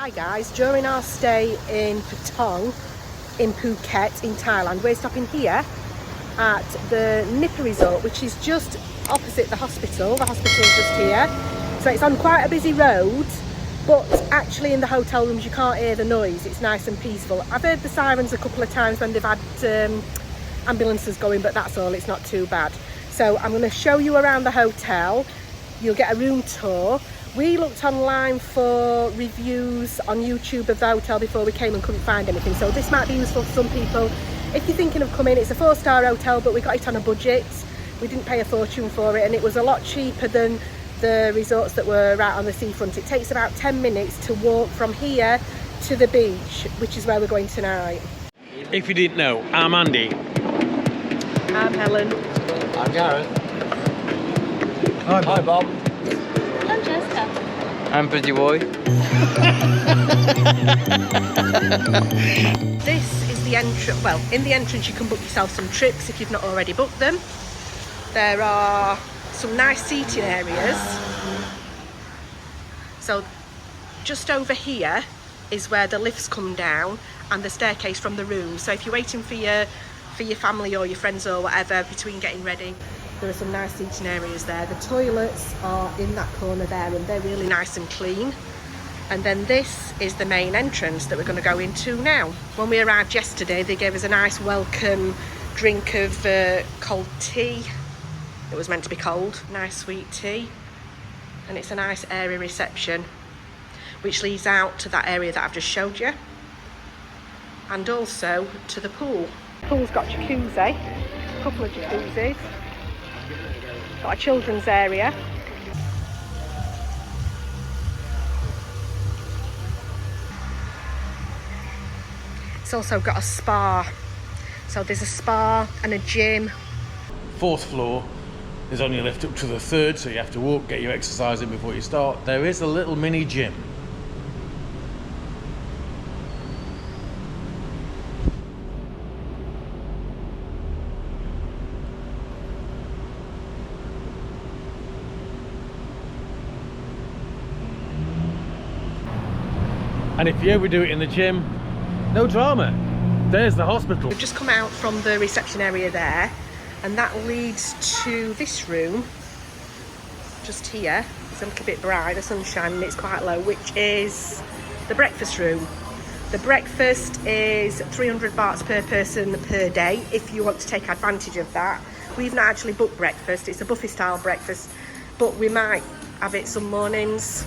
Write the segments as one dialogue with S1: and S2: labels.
S1: Hi guys, during our stay in Patong in Phuket in Thailand, we're stopping here at the NIPA Resort, which is just opposite the hospital. The hospital's just here, so it's on quite a busy road, but actually in the hotel rooms you can't hear the noise. It's nice and peaceful. I've heard the sirens a couple of times when they've had ambulances going, but that's all, it's not too bad. So I'm going to show you around the hotel. You'll get a room tour. We looked online for reviews on YouTube of the hotel before we came and couldn't find anything, so this might be useful for some people if you're thinking of coming. It's a 4-star hotel, but we got it on a budget. We didn't pay a fortune for it, and it was a lot cheaper than the resorts that were right on the seafront. It takes about 10 minutes to walk from here to the beach, which is where we're going tonight.
S2: If you didn't know, I'm Andy.
S1: I'm Helen.
S3: I'm Gareth.
S2: Hi,
S3: Hi, Bob.
S4: I'm Jessica.
S3: I'm Pretty Boy.
S1: This is the entrance. Well, in the entrance you can book yourself some trips if you've not already booked them. There are some nice seating areas. So just over here is where the lifts come down and the staircase from the room. So if you're waiting for your family or your friends or whatever between getting ready, there are some nice seating areas there. The toilets are in that corner there, and they're really nice and clean. And then this is the main entrance that we're going to go into now. When we arrived yesterday, they gave us a nice welcome drink of cold tea. It was meant to be cold, nice sweet tea. And it's a nice airy reception, which leads out to that area that I've just showed you. And also to the pool. The pool's got jacuzzi, a couple of jacuzzis. Got a children's area. It's also got a spa. So there's a spa and a gym.
S2: 4th floor. There's only a lift up to the 3rd, so you have to walk, get your exercise in before you start. There is a little mini gym. And if you ever do it in the gym, no drama. There's the hospital.
S1: We've just come out from the reception area there, and that leads to this room just here. It's a little bit bright, the sun's shining, it's quite low, which is the breakfast room. The breakfast is 300 bahts per person per day if you want to take advantage of that. We've not actually booked breakfast, it's a buffet style breakfast, but we might have it some mornings.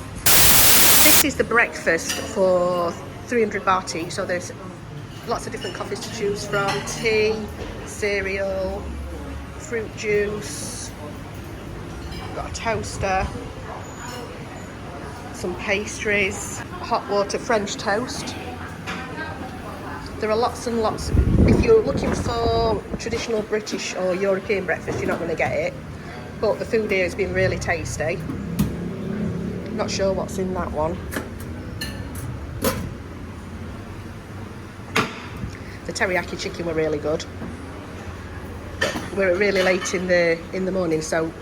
S1: This is the breakfast for 300 baht each, so there's lots of different coffees to choose from. Tea, cereal, fruit juice, got a toaster, some pastries, hot water French toast. There are lots and lots. If you're looking for traditional British or European breakfast, you're not going to get it, but the food here has been really tasty. Not sure what's in that one. The teriyaki chicken were really good. We're really late in the morning, so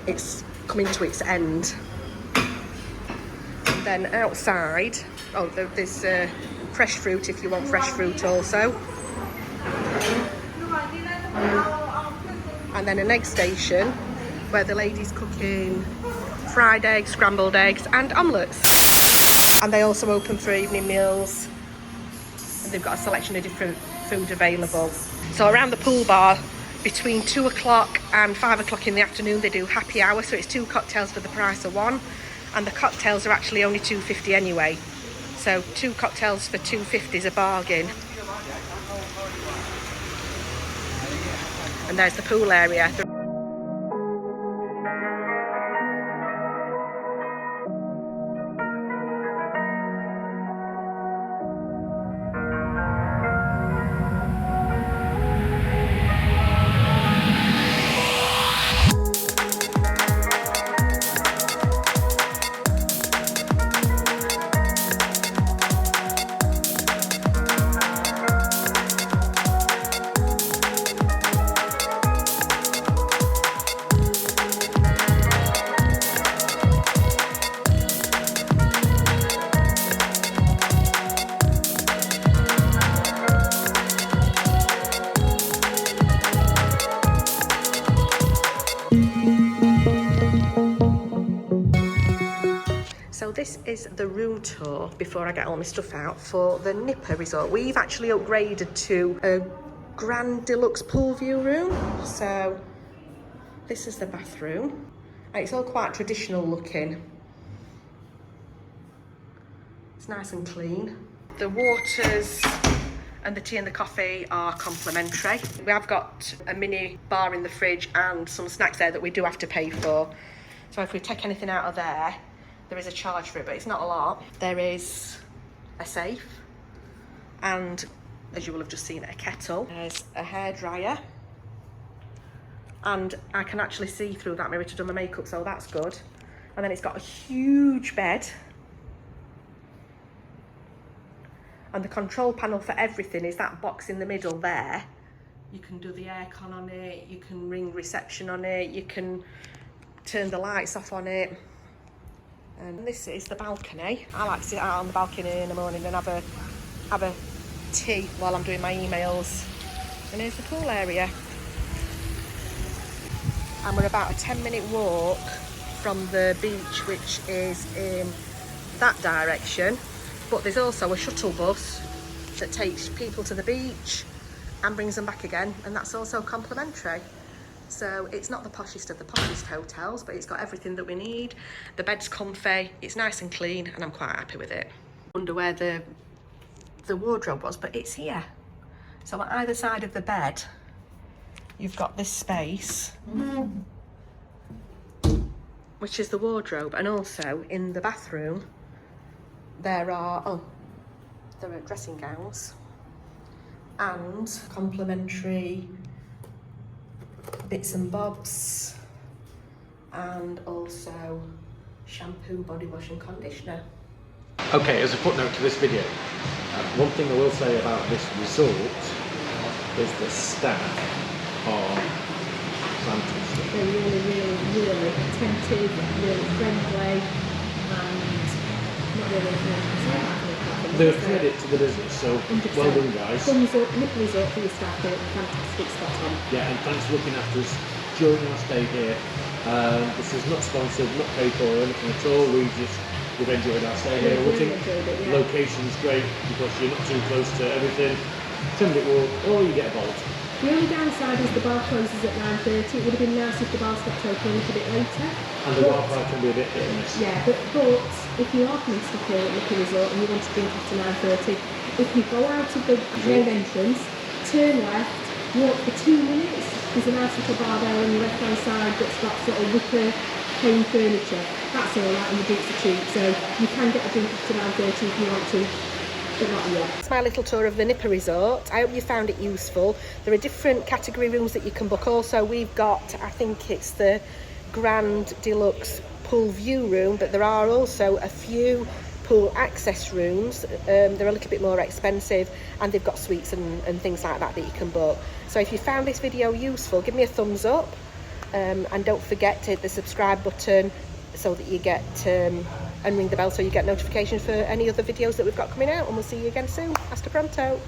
S1: it's coming to its end. And then outside, there's fresh fruit if you want fresh fruit also. And then an egg station where the lady's cooking fried eggs, scrambled eggs and omelettes. And they also open for evening meals, and they've got a selection of different food available. So around the pool bar between 2 o'clock and 5 o'clock in the afternoon they do happy hour, so it's 2 cocktails for the price of 1, and the cocktails are actually only $2.50 anyway, so 2 cocktails for $2.50 is a bargain. And there's the pool area. is the room tour before I get all my stuff out for the NIPA Resort. We've actually upgraded to a grand deluxe pool view room. So this is the bathroom. And it's all quite traditional looking. It's nice and clean. The waters and the tea and the coffee are complimentary. We have got a mini bar in the fridge and some snacks there that we do have to pay for. So if we take anything out of there, there is a charge for it, but it's not a lot. There is a safe, and as you will have just seen, a kettle. There's a hairdryer, and I can actually see through that mirror to do my makeup, so that's good. And then it's got a huge bed. And the control panel for everything is that box in the middle there. You can do the aircon on it, you can ring reception on it, you can turn the lights off on it. And this is the balcony. I like to sit out on the balcony in the morning and have a tea while I'm doing my emails. And here's the pool area. And we're about a 10-minute walk from the beach, which is in that direction. But there's also a shuttle bus that takes people to the beach and brings them back again, and that's also complimentary. So it's not the poshest of the poshest hotels, but it's got everything that we need. The bed's comfy, it's nice and clean, and I'm quite happy with it. I wonder where the wardrobe was, but it's here. So on either side of the bed, you've got this space, which is the wardrobe, and also in the bathroom, there are dressing gowns and complimentary bits and bobs, and also shampoo, body wash and conditioner.
S2: Okay, as a footnote to this video, one thing I will say about this resort is the staff are fantastic.
S1: They're really attentive, really friendly, and not really
S2: They're a credit to the business, so
S1: 100%.
S2: well done guys.
S1: Thumbs up, NIPA Resort for your staff, they're fantastic, spot on.
S2: Yeah, and thanks for looking after us during our stay here. This is not sponsored, not paid for or anything at all. We've enjoyed our stay here. We think
S1: Yeah.
S2: location's great because you're not too close to everything. 10-minute walk, or you get a bolt.
S1: The only downside is the bar closes at 9:30. It would have been nice if the bar stopped open a little bit later.
S2: And the Wi-Fi can be a bit hit and miss.
S1: Yeah, but if you are coming to stop here at NIPA Resort and you want to drink after 9:30, if you go out of the main entrance, turn left, walk for 2 minutes, there's a nice little bar there on your left hand side that's got sort of wicker home furniture. That's alright, and the drinks are cheap, so you can get a drink after 9:30 if you want to. It's my little tour of the NIPA Resort. I hope you found it useful. There are different category rooms that you can book. Also, we've got, I think it's the Grand Deluxe Pool View room, but there are also a few pool access rooms. They're a little bit more expensive, and they've got suites and things like that you can book. So if you found this video useful, give me a thumbs up, and don't forget to hit the subscribe button so that you get and ring the bell so you get notifications for any other videos that we've got coming out, and we'll see you again soon. Hasta pronto.